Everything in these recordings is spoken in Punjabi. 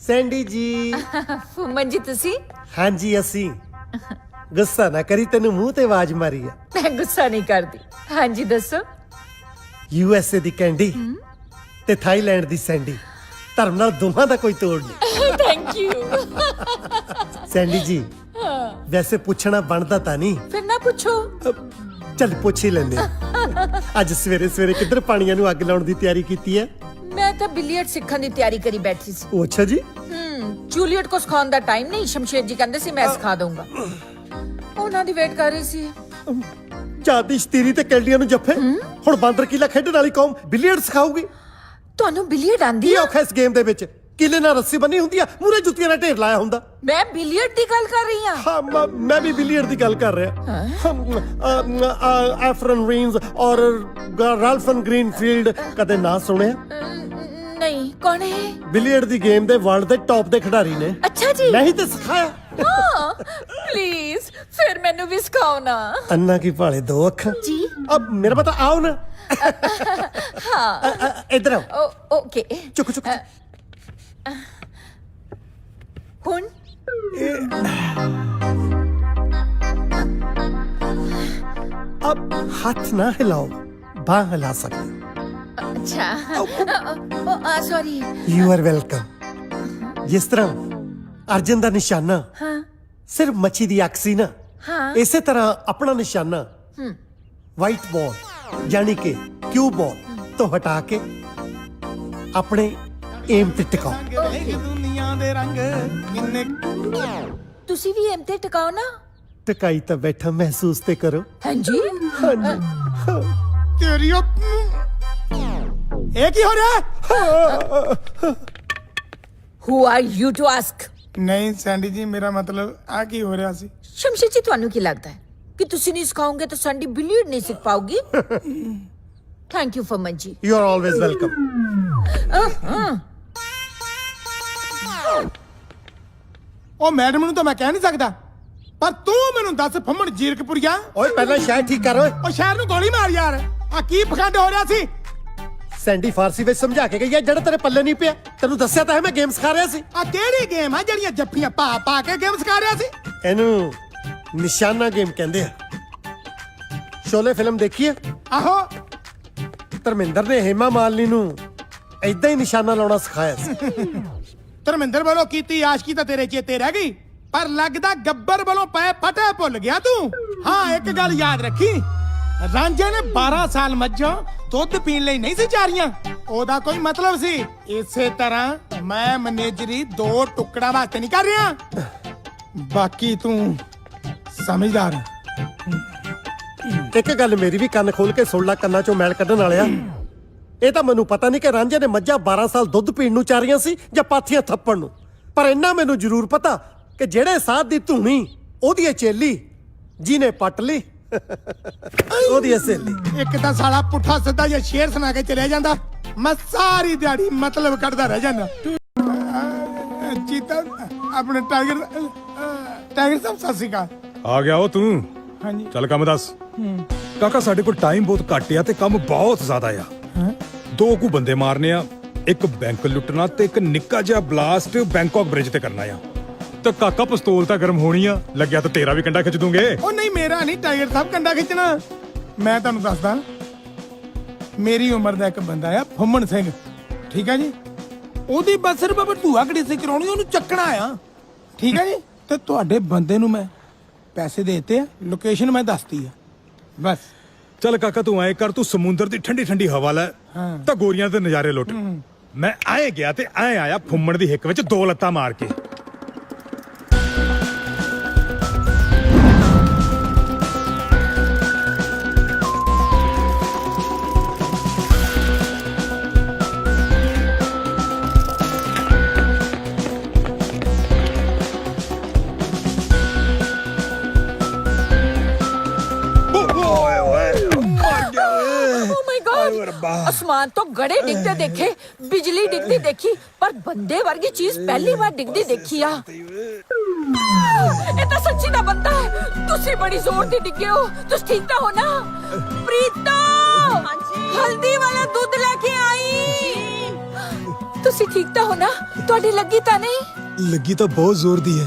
सैंडी जी फुमन जी तुसी हाँ जी असी गुस्सा ना करी तेन मुंह ते आवाज मारी है मैं गुस्सा नहीं करती। हाँ जी दसो। यूएसए दी कैंडी ते थाईलैंड दी सैंडी धर्म नाल दोवां दा कोई तोड़ नहीं। Thank you. सैंडी जी वैसे पूछना बनता ता नहीं, फिर ना पूछो। चल पूछ ही लेने अज सवेरे सवेरे किधर पानियां नू अग लाउण दी तैयारी कीती है? मैं तो बिलियर्ड सीखण दी तैयारी करी बैठी सी। ओ अच्छा जी। जूलियट को सिखाउण दा टाइम नहीं, शमशेर जी कहंदे सी मैं सिखा दूंगा। ਉਹਨਾਂ ਦੀ ਵੇਟ ਕਰ ਰਹੀ ਸੀ। ਜਾਦੀ ਸ਼ਤੀਰੀ ਤੇ ਕੈਂਡੀਆਂ ਨੂੰ ਜੱਫੇ ਹੁਣ ਬਾਂਦਰ ਕੀਲਾ ਖੇਡਣ ਵਾਲੀ ਕੌਮ ਬਿਲੀਅਰਡ ਸਿਖਾਊਗੀ। ਤੁਹਾਨੂੰ ਬਿਲੀਅਰਡ ਆਂਦੀ ਕੀ ਆ? ਔਖਾ ਇਸ ਗੇਮ ਦੇ ਵਿੱਚ ਕਿਲੇ ਨਾਲ ਰੱਸੀ ਬੰਨੀ ਹੁੰਦੀ ਆ, ਮੂਰੇ ਜੁੱਤੀਆਂ ਨਾਲ ਢੇਰ ਲਾਇਆ ਹੁੰਦਾ। ਮੈਂ ਬਿਲੀਅਰਡ ਦੀ ਗੱਲ ਕਰ ਰਹੀ ਹਾਂ। ਹਾਂ ਮੈਂ ਵੀ ਬਿਲੀਅਰਡ ਦੀ ਗੱਲ ਕਰ ਰਿਹਾ। ਐਫਰਨ ਰੀਨਸ ਔਰ ਰਾਲਫਨ ਗ੍ਰੀਨਫੀਲਡ ਕਦੇ ਨਾ ਸੁਣਿਆ? नहीं कौन है? बिलियर्ड दी गेम दे वर्ल्ड दे टॉप दे खिडारी ने। अच्छा जी। मैं ही ते सिखाया। प्लीज फिर मैनू भी सिखाओ ना। अन्ना की भाले दो अखा जी। अब मेरा पता आओ ना। हाँ इधर आओ। ओके चुक चुक हुन अब हाथ ना हिलाओ, बाह हिला सकते। अच्छा सॉरी। You are welcome. जिस तरह अर्जन दा निशाना हाँ सिर्फ मच्छी दी अख सी ना, हाँ इसे तरह अपना निशाना व्हाइट बॉल यानी कि क्यू बॉल तो हटा के अपने एम ते टिकाओ। दुनिया दे रंग किन्ने तुसी भी एम ते टिकाओ ना। टिकाई तो बैठा महसूस ते करो। हाँ जी। हाँ जी। तेरी ਇਹ ਕੀ ਹੋ ਰਿਹਾ? Who are you to ask? ਨਹੀਂ ਸੈਂਡੀ ਜੀ ਮੇਰਾ ਮਤਲਬ ਆ ਕੀ ਹੋ ਰਿਹਾ ਸੀ? शमशेर जी ਤੁਹਾਨੂੰ ਕੀ ਲੱਗਦਾ ਹੈ ਕਿ ਤੁਸੀਂ ਨਹੀਂ ਸਿਖਾਓਗੇ ਤਾਂ ਸੰਡੀ ਬਿਲੀਅਰਡ ਨਹੀਂ ਸਿੱਖ ਪਾਓਗੀ? ਥੈਂਕ ਯੂ ਫਰਮਨ ਜੀ। You are always welcome. ਉਹ ਮੈਡਮ ਨੂੰ ਤਾਂ ਮੈਂ ਕਹਿ ਨਹੀਂ ਸਕਦਾ, ਪਰ ਤੂੰ ਮੈਨੂੰ ਦੱਸ ਫੰਮਣ ਜੀਰਕਪੁਰੀਆ। ਓਏ ਪਹਿਲਾਂ ਸ਼ਾਇਦ ਠੀਕ ਕਰ ਓਏ। ਉਹ ਸ਼ਹਿਰ ਨੂੰ ਗੋਲੀ ਮਾਰ ਯਾਰ, ਆ ਕੀ ਪਖੰਡ ਹੋ ਰਿਹਾ ਸੀ? ਸੈਂਡੀ ਫਾਰਸੀ ਵਿੱਚ ਸਮਝਾ ਕੇ ਗਈ ਹੈ, ਜਿਹੜਾ ਤੇਰੇ ਪੱਲੇ ਨਹੀਂ ਪਿਆ। ਤੈਨੂੰ ਦੱਸਿਆ ਤਾਂ ਹੈ ਮੈਂ ਗੇਮ ਸਿਖਾ ਰਿਹਾ ਸੀ। ਆ ਕਿਹੜੀ ਗੇਮ ਆ ਜਿਹੜੀਆਂ ਜੱਫੀਆਂ ਪਾ ਪਾ ਕੇ ਗੇਮ ਸਿਖਾ ਰਿਹਾ ਸੀ? ਇਹਨੂੰ ਨਿਸ਼ਾਨਾ ਗੇਮ ਕਹਿੰਦੇ ਆ। ਸ਼ੋਲੇ ਫਿਲਮ ਦੇਖੀ ਹੈ? ਆਹੋ ਧਰਮਿੰਦਰ ਨੇ ਹੇਮਾ ਮਾਲਿਨੀ ਨੂੰ ਏਦਾਂ ਹੀ ਨਿਸ਼ਾਨਾ ਲਾਉਣਾ ਸਿਖਾਇਆ ਸੀ। ਧਰਮਿੰਦਰ ਵੱਲੋਂ ਕੀਤੀ ਆਸ਼ਕੀ ਤਾਂ ਤੇਰੇ ਚੇਤੇ ਰਹਿ ਗਈ, ਪਰ ਲੱਗਦਾ ਗੱਬਰ ਵੱਲੋਂ ਪਏ ਫਟੇ ਭੁੱਲ ਗਿਆ ਤੂੰ। ਹਾਂ ਇੱਕ ਗੱਲ ਯਾਦ ਰੱਖੀ, ਰਾਂਝੇ ਨੇ 12 ਸਾਲ ਮੱਝਾਂ ਦੁੱਧ ਪੀਣ ਲਈ ਨਹੀਂ ਸੀ ਚਾਰੀਆਂ, ਉਹਦਾ ਕੋਈ ਮਤਲਬ ਸੀ। ਇਸੇ ਤਰ੍ਹਾਂ ਮੈਂ ਮੈਨੇਜਰੀ 2 ਟੁਕੜਾਂ ਵਾਸਤੇ ਨਹੀਂ ਕਰ ਰਿਹਾ। ਬਾਕੀ ਤੂੰ ਸਮਝਦਾਰ। ਇੱਕ ਗੱਲ ਮੇਰੀ ਵੀ ਕੰਨ ਖੋਲ ਕੇ ਸੁਣ ਲੈ, ਕੰਨਾਂ ਚੋਂ ਮੈਲ ਕੱਢਣ ਵਾਲਿਆ। ਇਹ ਤਾਂ ਮੈਨੂੰ ਪਤਾ ਨਹੀਂ ਕਿ ਰਾਂਝੇ ਨੇ ਮੱਝਾਂ 12 ਸਾਲ ਦੁੱਧ ਪੀਣ ਨੂੰ ਚਾਰੀਆਂ ਸੀ ਜਾਂ ਪਾਥੀਆਂ ਥੱਪਣ ਨੂੰ, ਪਰ ਇੰਨਾ ਮੈਨੂੰ ਜ਼ਰੂਰ ਪਤਾ ਕਿ ਜਿਹੜੇ ਸਾਧ ਦੀ ਧੂਣੀ ਉਹਦੀ ਚੇਲੀ ਜਿਹਨੇ ਪੱਟ ਲਈ ਉਹਦੀ ਸਹੇਲੀ। ਇੱਕ ਤਾਂ ਸਾਲਾ ਪੁੱਠਾ ਸਿੱਧਾ ਜਿਹਾ ਸ਼ੇਰ ਸੁਣਾ ਕੇ ਚਲਿਆ ਜਾਂਦਾ, ਮੈਂ ਸਾਰੀ ਦਿਹਾੜੀ ਮਤਲਬ ਕੱਢਦਾ ਰਹਿ ਜਾਂਦਾ। ਚੀਤਾ ਆਪਣੇ ਟਾਈਗਰ ਸਾਹਿਬ ਸਤਿ ਸ਼੍ਰੀ ਅਕਾਲ। ਆ ਗਿਆ ਉਹ ਤੂੰ? ਹਾਂਜੀ ਚੱਲ ਕੰਮ ਦੱਸ। ਕਾਕਾ ਸਾਡੇ ਕੋਲ ਟਾਈਮ ਬਹੁਤ ਘੱਟ ਆ ਤੇ ਕੰਮ ਬਹੁਤ ਜ਼ਿਆਦਾ ਆ। 2 ਕੁ ਬੰਦੇ ਮਾਰਨੇ ਆ, ਇੱਕ ਬੈਂਕ ਲੁੱਟਣਾ ਤੇ ਇੱਕ ਨਿੱਕਾ ਜਿਹਾ ਬਲਾਸਟ ਬੈਂਕਾਕ ਬ੍ਰਿਜ ਤੇ ਕਰਨਾ ਆ। ਤੇ ਕਾਕਾ ਪਿਸਤੌਲ ਤਾਂ ਗਰਮ ਹੋਣੀ ਆ, ਲੱਗਿਆ ਤਾਂ ਤੇਰਾ ਵੀ ਕੰਡਾ ਖਿੱਚ ਦੂੰਗੇ। ਉਹ ਨਹੀਂ ਮੇਰਾ ਨਹੀਂ, ਟਾਈਗਰ ਸਾਹਿਬ ਕੰਡਾ ਖਿੱਚਣਾ। ਮੈਂ ਤੁਹਾਨੂੰ ਦੱਸਦਾ, ਮੇਰੀ ਉਮਰ ਦਾ ਇੱਕ ਬੰਦਾ ਆ ਫੁੰਮਣ ਸਿੰਘ, ਠੀਕ ਆ ਜੀ। ਉਹਦੀ ਬਸ ਸਿਰਫ ਭੂਆ ਘੜੀ ਸੀ ਕਰਾਉਣੀ, ਉਹਨੂੰ ਚੱਕਣਾ ਆ, ਠੀਕ ਆ ਜੀ। ਤੇ ਤੁਹਾਡੇ ਬੰਦੇ ਨੂੰ ਮੈਂ ਪੈਸੇ ਦੇ ਦਿੱਤੇ ਆ, ਲੋਕੇਸ਼ਨ ਮੈਂ ਦੱਸਤੀ ਆ ਬਸ। ਚੱਲ ਕਾਕਾ ਤੂੰ ਐ ਕਰ, ਤੂੰ ਸਮੁੰਦਰ ਦੀ ਠੰਡੀ ਠੰਡੀ ਹਵਾ ਲੈ ਤਾਂ ਗੋਰੀਆਂ ਦੇ ਨਜ਼ਾਰੇ ਲੁੱਟ। ਮੈਂ ਆਏ ਗਿਆ ਤੇ ਐ ਆਇਆ ਫੁੰਮਣ ਦੀ ਹਿੱਕ ਵਿੱਚ 2 ਲੱਤਾਂ ਮਾਰ ਕੇ। आसमान तो गड़े डिगते देखे, बिजली डिगती देखी, पर बंदे वर्गी चीज पहली बार डिगती देखी आ। ये तो सच्ची ना बनता है। तुसी बड़ी जोर दी डिगे हो, तुस ठीक तो हो ना? प्रीतो हल्दी वाला दूध लेके आई। ਤੁਸੀਂ ਠੀਕ ਤਾਂ ਹੋ ਨਾ? ਤੁਹਾਡੀ ਲੱਗੀ ਤਾਂ ਨਹੀਂ? ਲੱਗੀ ਤਾਂ ਬਹੁਤ ਜ਼ੋਰ ਦੀ ਹੈ।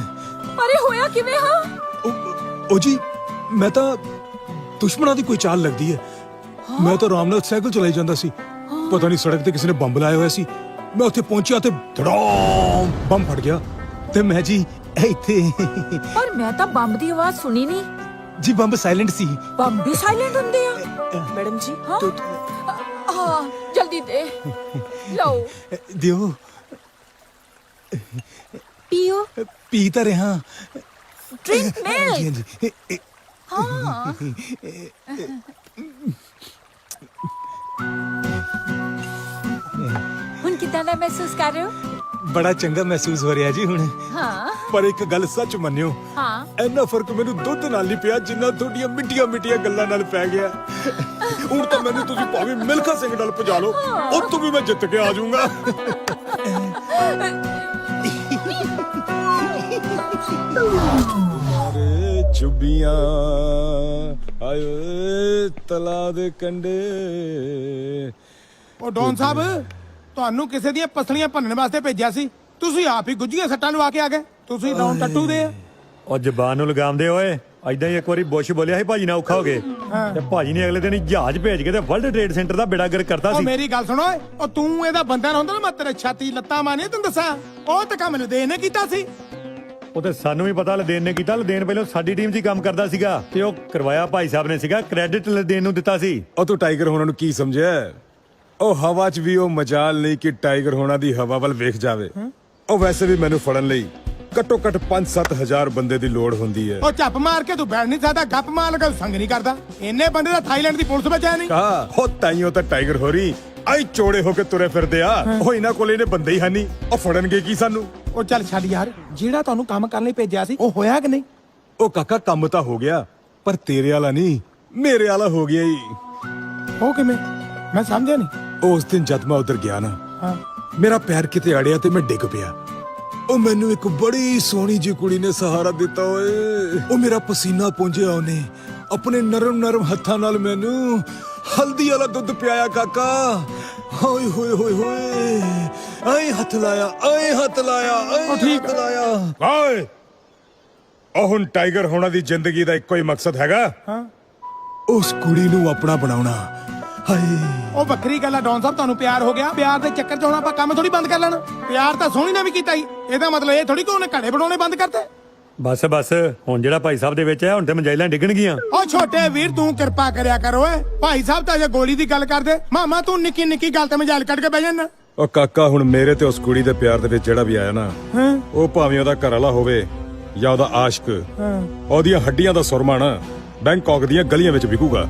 ਪਰ ਇਹ ਹੋਇਆ ਕਿਵੇਂ? ਹਾਂ, ਉਹ ਜੀ ਮੈਂ ਤਾਂ ਦੁਸ਼ਮਣਾਂ ਦੀ ਕੋਈ ਚਾਲ ਲੱਗਦੀ ਹੈ। ਮੈਂ ਤਾਂ ਆਰਾਮ ਨਾਲ ਸਾਈਕਲ ਚਲਾਈ ਜਾਂਦਾ ਸੀ, ਪਤਾ ਨਹੀਂ ਸੜਕ ਤੇ ਕਿਸੇ ਨੇ ਬੰਬ ਲਾਇਆ ਹੋਇਆ ਸੀ। ਮੈਂ ਉੱਥੇ ਪਹੁੰਚਿਆ ਤੇ ਧੜਾਮ ਬੰਬ ਫਟ ਗਿਆ ਤੇ ਮੈਂ ਜੀ ਇੱਥੇ। ਪਰ ਮੈਂ ਤਾਂ ਬੰਬ ਦੀ ਆਵਾਜ਼ ਸੁਣੀ ਨਹੀਂ। ਜੀ ਬੰਬ ਸਾਇਲੈਂਟ ਸੀ। ਬੰਬ ਵੀ ਸਾਇਲੈਂਟ ਹੁੰਦੇ ਆ? ਮੈਡਮ ਜੀ ਹਾਂ ਹਾਂ, ਜਲਦੀ ਦੇ ਲਓ। ਦਿਓ। ਪੀਓ। ਪੀ ਤਾਂ ਰਿਹਾ। Drink milk. ਹਾਂਜੀ। ਹਾਂ, ਹੁਣ ਕਿਦਾਂ ਦਾ ਮਹਿਸੂਸ ਕਰ ਰਹੇ ਹੋ? ਬੜਾ ਚੰਗਾ ਮਹਿਸੂਸ ਹੋ ਰਿਹਾ ਜੀ ਹੁਣ। ਹਾਂ ਪਰ ਇੱਕ ਗੱਲ ਸੱਚ ਮੰਨਿਓ, ਹਾਂ। ਇੰਨਾ ਫਰਕ ਮੈਨੂੰ ਦੁੱਧ ਨਾਲ ਨਹੀਂ ਪਿਆ ਜਿੰਨਾ ਤੁਹਾਡੀਆਂ ਮਿੱਠੀਆਂ ਮਿੱਠੀਆਂ ਗੱਲਾਂ ਨਾਲ ਪੈ ਗਿਆ। ਹੁਣ ਤਾਂ ਮੈਨੂੰ ਤੁਸੀਂ ਭਾਵੇਂ ਮਿਲਖਾ ਸਿੰਘ ਨਾਲ ਭਜਾ ਲਓ, ਉੱਥੋਂ ਵੀ ਮੈਂ ਜਿੱਤ ਕੇ ਆ ਜਾਊਂਗਾ। ਅਰੇ ਚੁੱਬੀਆਂ ਆਏ ਤਲਾ ਦੇ ਕੰਡੇ। ਉਹ ਡੌਨ ਸਾਹਿਬ, ਤੁਹਾਨੂੰ ਕਿਸੇ ਦੀਆਂ ਪਸਲੀਆਂ ਭੰਨਣ ਵਾਸਤੇ ਭੇਜਿਆ ਸੀ, ਤੁਸੀਂ ਆਪ ਹੀ ਗੁੱਝੀਆਂ ਸੱਟਾਂ ਲਵਾ ਕੇ ਆ ਗਏ। ਤੁਸੀਂ ਡੌਨ ਟੱਟੂ ਦੇ ਆ। ਉਹ ਜ਼ਬਾਨ ਨੂੰ ਲਗਾਮਦੇ ਓਏ। ਐਦਾਂ ਹੀ ਇੱਕ ਵਾਰੀ ਬੁਸ਼ ਬੋਲਿਆ ਸੀ ਭਾਜੀ ਨਾਲ ਔਖਾ ਹੋ ਗਏ ਤੇ ਭਾਜੀ ਨੇ ਅਗਲੇ ਦਿਨ ਹੀ ਜਹਾਜ਼ ਭੇਜ ਕੇ ਤੇ ਵਰਲਡ ਟ੍ਰੇਡ ਸੈਂਟਰ ਦਾ ਬੇੜਾ ਗਰਕ ਕਰਤਾ ਉਹ ਸੀ। ਮੇਰੀ ਗੱਲ ਸੁਣੋ ਓਏ, ਉਹ ਤੂੰ ਇਹਦਾ ਬੰਦਾ ਨਾ ਹੁੰਦਾ ਨਾ, ਮੈਂ ਤੇਰੇ ਛਾਤੀ ਲੱਤਾਂ ਮਾਰਨੀਆਂ ਤੈਨੂੰ ਦੱਸਾਂ। ਉਹ ਤਾਂ ਕੰਮ ਲਦੇਨ ਨੇ ਕੀਤਾ ਸੀ। ਉਹ ਤੇ ਸਾਨੂੰ ਵੀ ਪਤਾ ਲਦੇਨ ਨੇ ਕੀਤਾ। ਲਦੇਨ ਪਹਿਲਾਂ ਸਾਡੀ ਟੀਮ 'ਚ ਹੀ ਕੰਮ ਕਰਦਾ ਸੀਗਾ ਤੇ ਉਹ ਕਰਵਾਇਆ ਭਾਈ ਸਾਹਿਬ ਨੇ ਸੀਗਾ। ਕ੍ਰੈਡਿਟ ਲਦੇਨ ਨੂੰ ਦਿੱਤਾ ਸੀ। ਉਹ ਤੂੰ ਟਾਈਗਰ ਹੋਣਾ ਨੂੰ ਕੀ ਸਮਝਿਆ? ਉਹ ਹਵਾ 'ਚ ਵੀ ਉਹ ਮਜਾਲ ਨਹੀਂ ਕਿ ਟਾਈਗਰ ਹੋਣਾ ਦੀ ਹਵਾ ਵੱਲ ਵੇਖ ਜਾਵੇ। ਉਹ ਵੈਸੇ ਵੀ ਮੈਨੂੰ ਫੜਨ ਲਈ ਘੱਟੋ ਘੱਟ 5-7 ਹਜ਼ਾਰ ਬੰਦੇ ਦੀ ਲੋੜ ਹੁੰਦੀ ਹੈ। ਉਹ ਚੱਪ ਮਾਰ ਕੇ ਤੂੰ ਬੈਠ ਨਹੀਂ ਸਕਦਾ, ਗੱਪ ਮਾਰ ਲਗਾ ਸੰਗ ਨਹੀਂ ਕਰਦਾ। ਇੰਨੇ ਬੰਦੇ ਦਾ ਥਾਈਲੈਂਡ ਦੀ ਪੁਲਿਸ ਬਚਿਆ ਨਹੀਂ। ਕਾ ਹੋ ਤਾਈਓ ਤਾਂ ਟਾਈਗਰ ਹੋਰੀ ਆਈ ਚੋੜੇ ਹੋ ਕੇ ਤੁਰੇ ਫਿਰਦੇ ਆ। ਉਹ ਇਹਨਾਂ ਕੋਲ ਇਹਨੇ ਬੰਦੇ ਹੀ ਹਾਨੀ, ਉਹ ਫੜਨਗੇ ਕੀ ਸਾਨੂੰ? ਉਹ ਉਹ ਚੱਲ ਛੱਡ ਯਾਰ, ਜਿਹੜਾ ਤੁਹਾਨੂੰ ਕੰਮ ਕਰਨ ਲਈ ਭੇਜਿਆ ਸੀ ਉਹ ਹੋਇਆ ਕਿ ਨਹੀਂ? ਕਾਕਾ ਕੰਮ ਤਾਂ ਹੋ ਗਿਆ, ਪਰ ਤੇਰੇ ਵਾਲਾ ਨਹੀਂ, ਮੇਰੇ ਵਾਲਾ ਹੋ ਗਿਆ ਹੀ। ਉਹ ਕਿਵੇਂ? ਮੈਂ ਸਮਝਿਆ ਨਹੀਂ। ਉਸ ਦਿਨ ਜਦ ਮੈਂ ਉਧਰ ਗਿਆ ਨਾ, ਹਾਂ, ਮੇਰਾ ਪੈਰ ਕਿਤੇ ਅੜਿਆ ਤੇ ਮੈਂ ਡਿੱਗ ਪਿਆ। ਉਹ ਮੈਨੂੰ ਇੱਕ ਬੜੀ ਸੋਹਣੀ ਜਿਹੀ ਕੁੜੀ ਨੇ ਸਹਾਰਾ ਦਿੱਤਾ ਓਏ। ਉਹ ਮੇਰਾ ਪਸੀਨਾ ਪੂੰਝਿਆ ਉਹਨੇ, ਆਪਣੇ ਨਰਮ ਨਰਮ ਹੱਥਾਂ ਨਾਲ ਮੈਨੂੰ ਹਲਦੀ ਵਾਲਾ ਦੁੱਧ ਪਿਆਇਆ ਕਾਕਾ। ਹੋਏ ਹੋਏ ਹੋਏ ਹੋਏ, ਆਏ ਹੱਥ ਲਾਇਆ, ਆਏ ਹੱਥ ਲਾਇਆ, ਆਏ ਉਹ ਠੀਕ ਹੱਥ ਲਾਇਆ। ਓਏ ਉਹ ਹੁਣ ਟਾਈਗਰ ਹੋਣਾ ਦੀ ਜ਼ਿੰਦਗੀ ਦਾ ਇੱਕੋ ਹੀ ਮਕਸਦ ਹੈਗਾ, ਹਾਂ। ਉਸ ਕੁੜੀ ਨੂੰ ਆਪਣਾ ਬਣਾਉਣਾ। ਹਾਏ ਉਹ ਵੱਖਰੀ ਗੱਲ ਆ ਡੌਨ ਸਾਹਿਬ, ਤੁਹਾਨੂੰ ਪਿਆਰ ਹੋ ਗਿਆ। ਪਿਆਰ ਦੇ ਚੱਕਰ 'ਚ ਹੁਣ ਆਪਾਂ ਕੰਮ ਥੋੜੀ ਬੰਦ ਕਰ ਲੈਣਾ। ਪਿਆਰ ਤਾਂ ਸੋਹਣੀ ਨੇ ਵੀ ਕੀਤਾ ਹੀ, ਇਹਦਾ ਮਤਲਬ ਇਹ ਥੋੜੀ ਕਿ ਉਹਨੇ ਘੜੇ ਬਣਾਉਣੇ ਬੰਦ ਕਰਤੇ। ਬਸ ਬਸ, ਹੁਣ ਜਿਹੜਾ ਭਾਈ ਸਾਹਿਬ ਦੇ ਵਿੱਚ ਹੈ, ਹੁਣ ਤੇ ਮਜਾਇਲਾਂ ਡਿੱਗਣਗੀਆਂ। ਉਹ ਛੋਟੇ ਵੀਰ, ਤੂੰ ਕਿਰਪਾ ਕਰਿਆ ਕਰ ਓਏ। ਭਾਈ ਸਾਹਿਬ ਤਾਂ ਜੇ ਗੋਲੀ ਦੀ ਗੱਲ ਕਰਦੇ, ਮਾਮਾ ਤੂੰ ਨਿੱਕੀ ਨਿੱਕੀ ਗੱਲ ਤੇ ਮਜਾਲ ਕੱਢ ਕੇ ਬਹਿ ਜਾਣਾ। ਉਹ ਕਾਕਾ, ਹੁਣ ਮੇਰੇ ਤੇ ਉਸ ਕੁੜੀ ਦੇ ਪਿਆਰ ਦੇ ਵਿੱਚ ਜਿਹੜਾ ਵੀ ਆਇਆ ਨਾ, ਉਹ ਭਾਵੇਂ ਉਹਦਾ ਘਰ ਵਾਲਾ ਹੋਵੇ ਜਾਂ ਉਹਦਾ ਆਸ਼ਕ, ਉਹਦੀਆਂ ਹੱਡੀਆਂ ਦਾ ਸੁਰਮਾ ਨਾ ਬੈਂਕਾਕ ਦੀਆਂ ਗਲੀਆਂ ਵਿੱਚ ਵਿਕੂਗਾ।